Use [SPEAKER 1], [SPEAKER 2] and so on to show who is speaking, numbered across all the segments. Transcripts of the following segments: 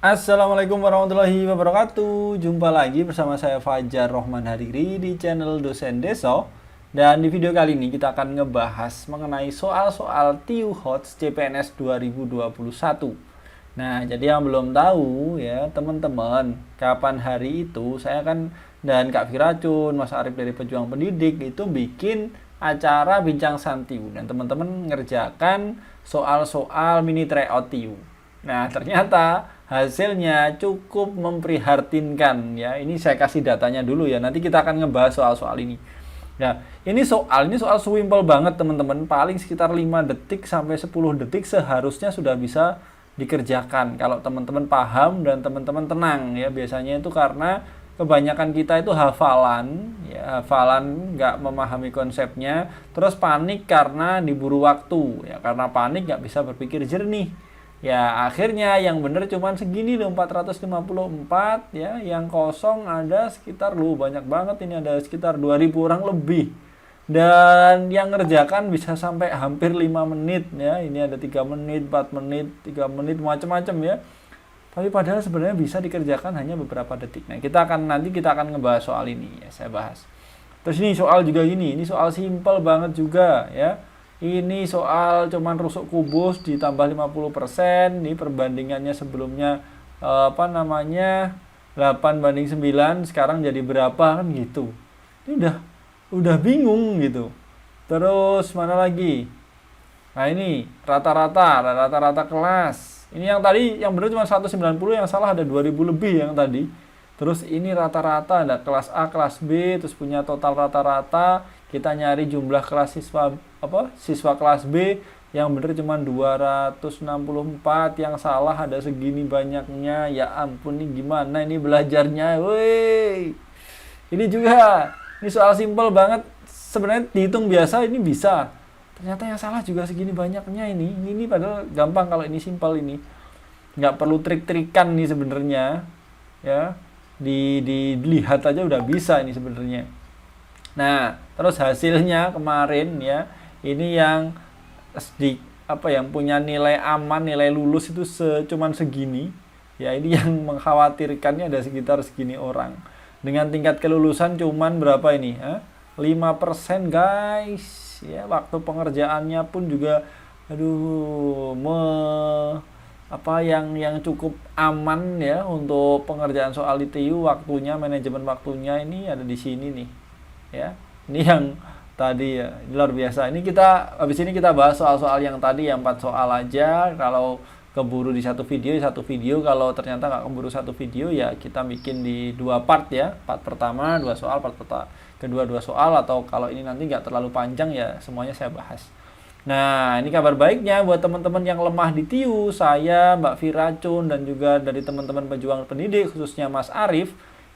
[SPEAKER 1] Assalamualaikum warahmatullahi wabarakatuh. Jumpa lagi bersama saya Fajar Rohman Hariri di channel Dosen Deso. Dan di video kali ini kita akan ngebahas mengenai soal-soal TIU HOTS CPNS 2021. Nah, jadi yang belum tahu ya teman-teman, kapan hari itu saya kan dan Kak Firacun, Mas Arif dari Pejuang Pendidik itu bikin acara Bincang Santiu dan teman-teman ngerjakan soal-soal mini tryout TIU. Nah, ternyata hasilnya cukup memprihatinkan ya. Ini saya kasih datanya dulu ya. Nanti kita akan ngebahas soal-soal ini. Nah, ini soal simple banget teman-teman. Paling sekitar 5 detik sampai 10 detik seharusnya sudah bisa dikerjakan kalau teman-teman paham dan teman-teman tenang ya. Biasanya itu karena kebanyakan kita itu hafalan ya, hafalan nggak memahami konsepnya, terus panik karena diburu waktu ya, karena panik nggak bisa berpikir jernih. Ya, akhirnya yang bener cuman segini loh, 454 ya, yang kosong ada sekitar banyak banget, ini ada sekitar 2000 orang lebih. Dan yang ngerjakan bisa sampai hampir 5 menit ya. Ini ada 3 menit, 4 menit, 3 menit, macam-macam ya. Tapi padahal sebenarnya bisa dikerjakan hanya beberapa detik. Nah, nanti kita akan ngebahas soal ini ya, saya bahas. Terus ini soal juga ini soal simple banget juga ya. Ini soal cuman rusuk kubus ditambah 50%. Ini perbandingannya sebelumnya 8 banding 9, sekarang jadi berapa kan gitu. Ini udah bingung gitu. Terus mana lagi? Nah, ini rata-rata kelas. Ini yang tadi yang benar cuma 190, yang salah ada 2000 lebih yang tadi. Terus ini rata-rata ada kelas A, kelas B, terus punya total rata-rata. Kita nyari jumlah kelas siswa kelas B, yang benar cuma 264, yang salah ada segini banyaknya. Ya ampun, ini gimana ini belajarnya? Woi. Ini juga ini soal simple banget. Sebenarnya dihitung biasa ini bisa. Ternyata yang salah juga segini banyaknya ini. Ini padahal gampang kalau ini simpel ini. Nggak perlu trik-trikan nih sebenarnya. Ya. Dilihat aja udah bisa ini sebenarnya. Nah, terus hasilnya kemarin ya, ini yang yang punya nilai aman, nilai lulus itu cuman segini. Ya, ini yang mengkhawatirkannya ada sekitar segini orang. Dengan tingkat kelulusan cuman berapa ini? 5% guys. Ya, waktu pengerjaannya pun juga yang cukup aman ya untuk pengerjaan soal ITU, waktunya, manajemen waktunya ini ada di sini nih. Ya. Ini yang tadi ya, luar biasa. Habis ini kita bahas soal-soal yang tadi yang 4 soal aja. Kalau keburu di satu video, kalau ternyata nggak keburu satu video ya kita bikin di 2 part ya. Part pertama 2 soal, part kedua 2 soal, atau kalau ini nanti nggak terlalu panjang ya semuanya saya bahas. Nah, ini kabar baiknya buat teman-teman yang lemah di TIU, saya, Mbak Firacun, dan juga dari teman-teman pejuang pendidik, khususnya Mas Arif.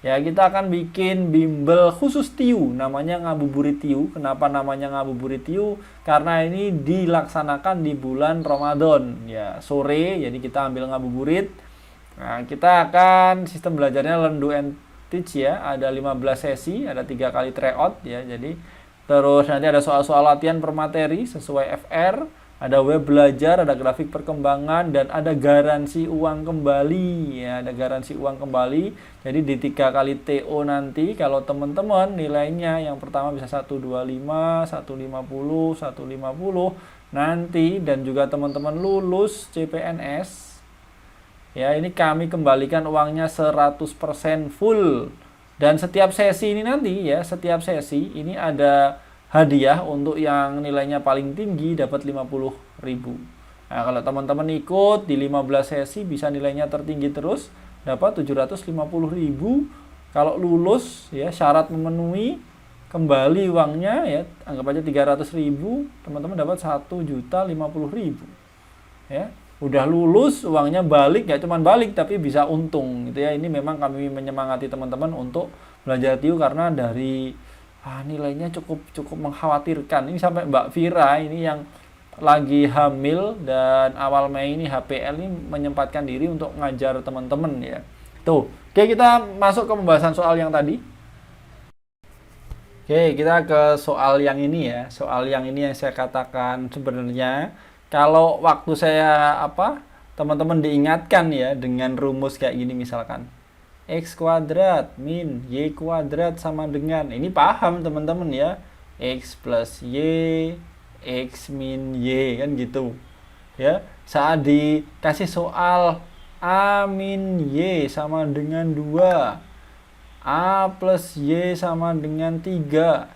[SPEAKER 1] Ya, kita akan bikin bimbel khusus TIU, namanya Ngabuburit TIU. Kenapa namanya Ngabuburit TIU? Karena ini dilaksanakan di bulan Ramadan, ya sore, jadi kita ambil ngabuburit. Nah, kita akan sistem belajarnya learn, do, and teach ya, ada 15 sesi, ada 3 kali tryout ya, jadi terus nanti ada soal-soal latihan per materi sesuai FR, ada web belajar, ada grafik perkembangan, dan ada garansi uang kembali. Ya, ada garansi uang kembali. Jadi di 3 kali TO nanti kalau teman-teman nilainya yang pertama bisa 125, 150, 150 nanti, dan juga teman-teman lulus CPNS. Ya, ini kami kembalikan uangnya 100% full. Dan setiap sesi ini nanti ya, setiap sesi ini ada hadiah untuk yang nilainya paling tinggi dapat 50.000. Nah, kalau teman-teman ikut di 15 sesi bisa nilainya tertinggi terus dapat 750.000. Kalau lulus ya, syarat memenuhi, kembali uangnya ya, anggap aja 300.000, teman-teman dapat 1.050.000. Ya. Udah lulus, uangnya balik, nggak cuma balik tapi bisa untung gitu ya. Ini memang kami menyemangati teman-teman untuk belajar TIU karena dari nilainya cukup mengkhawatirkan. Ini sampai Mbak Vira ini yang lagi hamil dan awal Mei ini HPL ini menyempatkan diri untuk ngajar teman-teman ya. Tuh, oke, kita masuk ke pembahasan soal yang tadi. Oke, kita ke soal yang ini ya. Soal yang ini yang saya katakan sebenarnya kalau waktu saya teman-teman diingatkan ya dengan rumus kayak gini misalkan. X kuadrat min Y kuadrat sama dengan, ini paham teman-teman ya, X plus Y, X min Y, kan gitu. Ya, saat dikasih soal A min Y sama dengan 2, A plus Y sama dengan 3,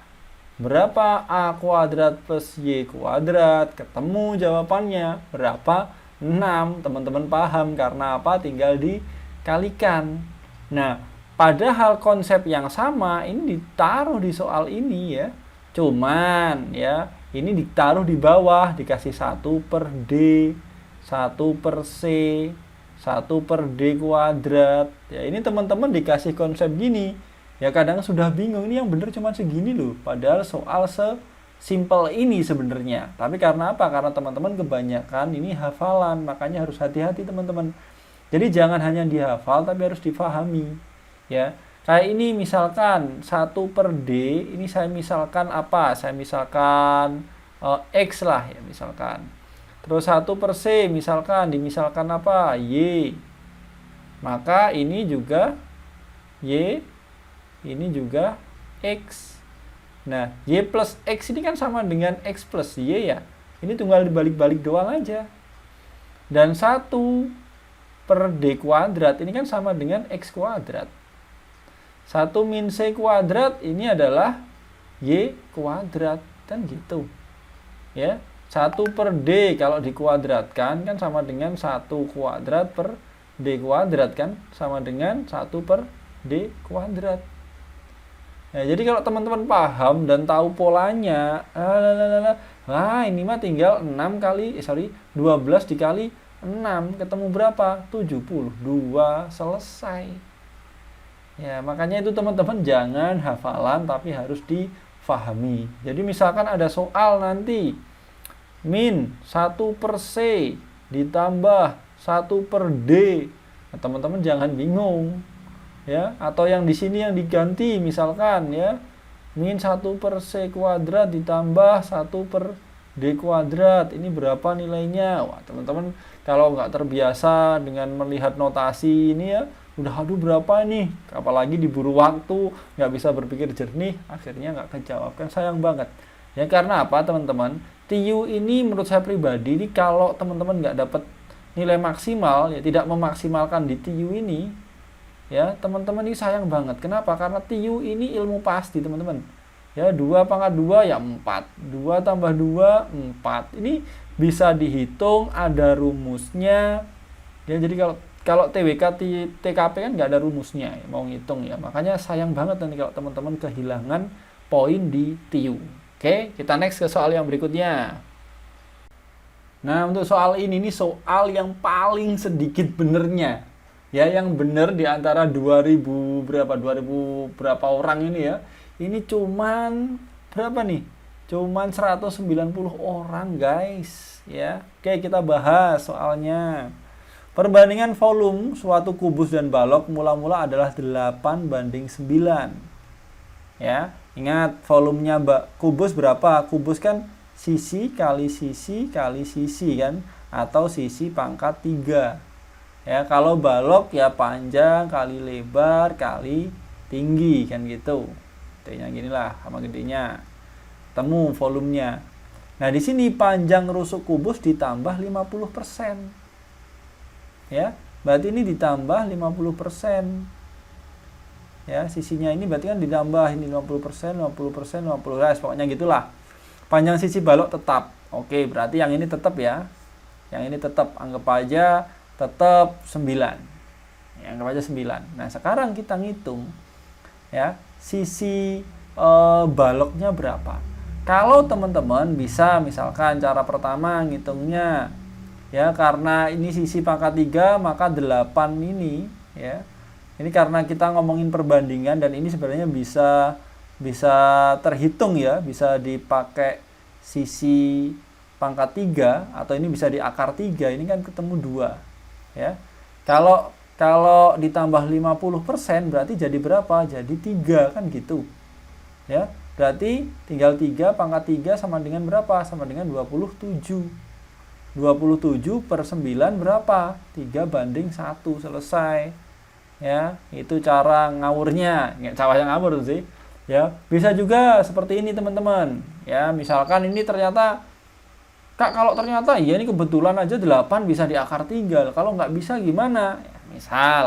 [SPEAKER 1] berapa A kuadrat plus Y kuadrat? Ketemu jawabannya. Berapa? 6. Teman-teman paham karena apa? Tinggal dikalikan. Nah, padahal konsep yang sama ini ditaruh di soal ini ya. Cuman ya, ini ditaruh di bawah, dikasih 1 per D, 1 per C, 1 per D kuadrat. Ya, ini teman-teman dikasih konsep gini. Ya kadang sudah bingung, ini yang bener cuma segini loh. Padahal soal sesimpel ini sebenarnya. Tapi karena apa? Karena teman-teman kebanyakan ini hafalan, makanya harus hati-hati teman-teman. Jadi jangan hanya dihafal tapi harus difahami. Ya. Kayak ini misalkan 1 per D, ini saya misalkan apa? Saya misalkan X lah ya misalkan. Terus 1 per C dimisalkan apa? Y. Maka ini juga Y, ini juga X. Nah, Y plus X ini kan sama dengan X plus Y ya. Ini tinggal dibalik-balik doang aja. Dan 1 per D kuadrat ini kan sama dengan X kuadrat. 1 min C kuadrat ini adalah Y kuadrat. Kan gitu. Ya, 1 per D kalau dikuadratkan kan sama dengan 1 kuadrat per D kuadrat kan sama dengan 1 per D kuadrat. Nah, jadi kalau teman-teman paham dan tahu polanya, ini mah tinggal 12 dikali 6 ketemu berapa? 72, selesai. Ya, makanya itu teman-teman jangan hafalan tapi harus difahami. Jadi misalkan ada soal nanti min 1 per C ditambah 1 per D. Nah, teman-teman jangan bingung. Ya, atau yang di sini yang diganti misalkan ya, min 1 per C kuadrat ditambah 1 per D kuadrat, ini berapa nilainya? Wah, teman-teman kalau nggak terbiasa dengan melihat notasi ini ya, udah aduh berapa nih? Apalagi diburu waktu, nggak bisa berpikir jernih, akhirnya nggak kejawab, kan sayang banget. Ya karena apa teman-teman? TIU ini menurut saya pribadi, ini kalau teman-teman nggak dapat nilai maksimal, ya tidak memaksimalkan di TIU ini, ya teman-teman ini sayang banget. Kenapa? Karena TIU ini ilmu pasti teman-teman. Ya 2 pangkat 2 ya 4, 2 tambah 2 4. Ini bisa dihitung, ada rumusnya. Ya jadi kalau TWK TKP kan nggak ada rumusnya ya, mau ngitung ya. Makanya sayang banget nanti kalau teman-teman kehilangan poin di TIU. Oke, kita next ke soal yang berikutnya. Nah, untuk soal ini soal yang paling sedikit benernya. Ya, yang bener di antara 2000 berapa orang ini ya. Ini cuman berapa nih? Cuman 190 orang, guys, ya. Oke, kita bahas soalnya. Perbandingan volume suatu kubus dan balok mula-mula adalah 8:9. Ya, ingat volumenya kubus berapa? Kubus kan sisi kali sisi kali sisi kan, atau sisi pangkat 3. Ya, kalau balok ya panjang kali lebar kali tinggi kan gitu. Gedenya ginilah sama gedenya. Temu volumenya. Nah, di sini panjang rusuk kubus ditambah 50%. Ya, berarti ini ditambah 50%. Ya, sisinya ini berarti kan ditambah ini 50%, 50%, 50%, pokoknya gitulah. Panjang sisi balok tetap. Oke, berarti yang ini tetap ya. Yang ini tetap, anggap aja tetap 9. Ya, anggap aja 9. Nah, sekarang kita ngitung ya, sisi baloknya berapa. Kalau teman-teman bisa misalkan cara pertama ngitungnya ya, karena ini sisi pangkat 3 maka 8 ini ya. Ini karena kita ngomongin perbandingan dan ini sebenarnya bisa terhitung ya, bisa dipakai sisi pangkat 3 atau ini bisa di akar 3, ini kan ketemu 2 ya. Kalau ditambah 50% berarti jadi berapa? Jadi 3 kan gitu. Ya, berarti tinggal 3 pangkat 3 sama dengan berapa? Sama dengan 27. 27 per 9 berapa? 3:1, selesai. Ya, itu cara ngawurnya. Nggak cara yang ngawur sih. Ya, bisa juga seperti ini teman-teman. Ya, misalkan ini ternyata Kak, kalau ternyata ya ini kebetulan aja 8 bisa di akar 3. Kalau nggak bisa gimana? Ya, misal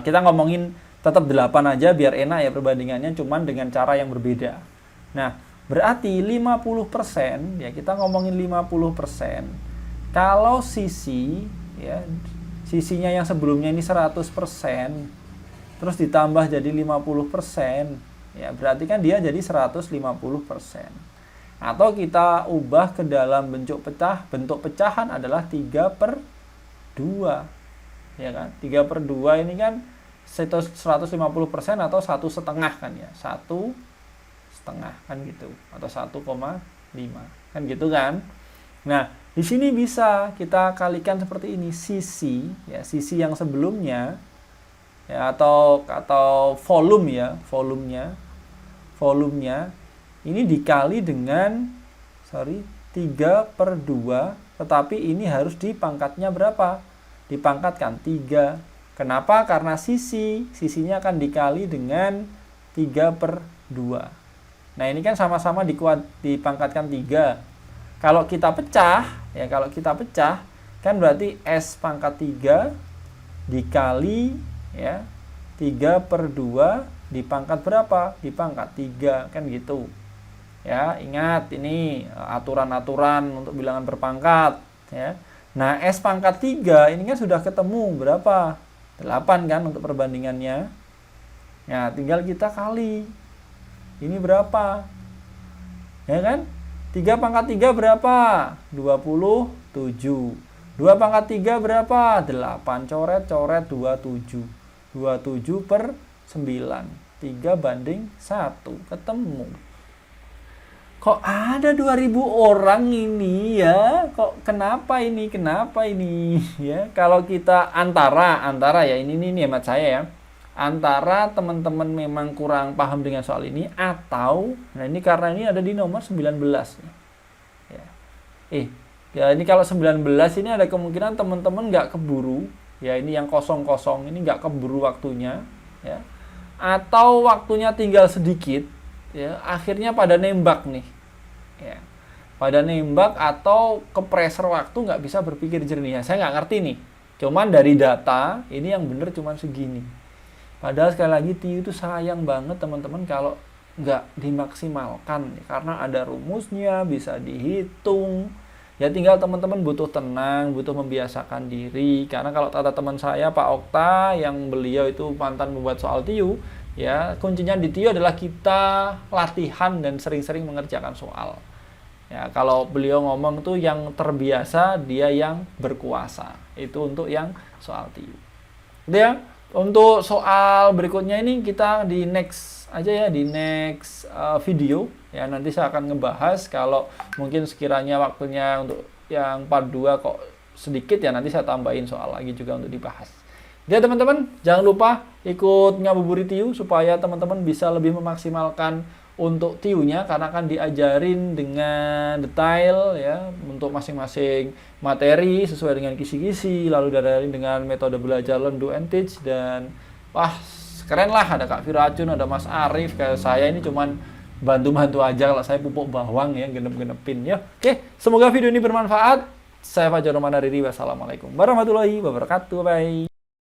[SPEAKER 1] kita ngomongin tetap 8 aja biar enak ya perbandingannya, cuman dengan cara yang berbeda. Nah, berarti 50%, ya kita ngomongin 50%. Kalau sisi, ya sisinya yang sebelumnya ini 100%, terus ditambah jadi 50%, ya berarti kan dia jadi 150%. Atau kita ubah ke dalam bentuk pecahan adalah 3/2. Ya kan? 3/2 ini kan 150% atau 1,5 kan ya. 1,5 kan gitu, atau 1,5 kan gitu kan. Nah, di sini bisa kita kalikan seperti ini, sisi ya, sisi yang sebelumnya ya, atau volume ya, volumenya ini dikali dengan 3/2, tetapi ini harus dipangkatnya berapa? Dipangkatkan 3. Kenapa? Karena sisinya akan dikali dengan 3/2. Nah, ini kan sama-sama dipangkatkan 3. Kalau kita pecah, kan berarti S pangkat 3 dikali ya 3/2 dipangkat berapa? Dipangkat 3, kan gitu. Ya, ingat ini aturan-aturan untuk bilangan berpangkat ya. Nah, S pangkat 3 ini kan sudah ketemu berapa? 8 kan untuk perbandingannya. Nah, tinggal kita kali. Ini berapa? Ya kan? 3 pangkat 3 berapa? 27. 2 pangkat 3 berapa? 8. Coret-coret 27. 27/9. 3:1. Ketemu. Kok ada 2000 orang ini ya? Kenapa ini ya? Kalau kita antara ya, ini hemat saya ya. Antara teman-teman memang kurang paham dengan soal ini, atau nah ini karena ini ada di nomor 19 ya. Ya ini kalau 19 ini ada kemungkinan teman-teman nggak keburu ya, ini yang kosong-kosong ini nggak keburu waktunya ya, atau waktunya tinggal sedikit ya, akhirnya pada nembak nih ya, pada nembak atau ke pressure waktu, nggak bisa berpikir jernih ya. Saya nggak ngerti nih, cuman dari data ini yang bener cuman segini. Padahal sekali lagi TIU itu sayang banget teman-teman kalau nggak dimaksimalkan ya, karena ada rumusnya, bisa dihitung ya. Tinggal teman-teman butuh tenang, butuh membiasakan diri. Karena kalau kata teman saya Pak Okta, yang beliau itu mantan membuat soal TIU ya, kuncinya di TIU adalah kita latihan dan sering-sering mengerjakan soal ya. Kalau beliau ngomong tuh yang terbiasa dia yang berkuasa, itu untuk yang soal TIU ya. Untuk soal berikutnya ini kita di next aja ya, di next video ya. Nanti saya akan ngebahas, kalau mungkin sekiranya waktunya untuk yang part 2 kok sedikit ya, nanti saya tambahin soal lagi juga untuk dibahas. Ya teman-teman, jangan lupa ikut ngabuburit TIU supaya teman-teman bisa lebih memaksimalkan untuk TIU-nya, karena akan diajarin dengan detail ya untuk masing-masing materi sesuai dengan kisi-kisi, lalu diajarin dengan metode belajar learn, do and teach, dan wah keren lah, ada Kak Firacun, ada Mas Arif. Kayak saya ini cuman bantu-bantu aja, kalau saya pupuk bawang ya, genep-genepin ya. Oke, semoga video ini bermanfaat. Saya Fajar Romanariri, wassalamualaikum warahmatullahi wabarakatuh. Bye.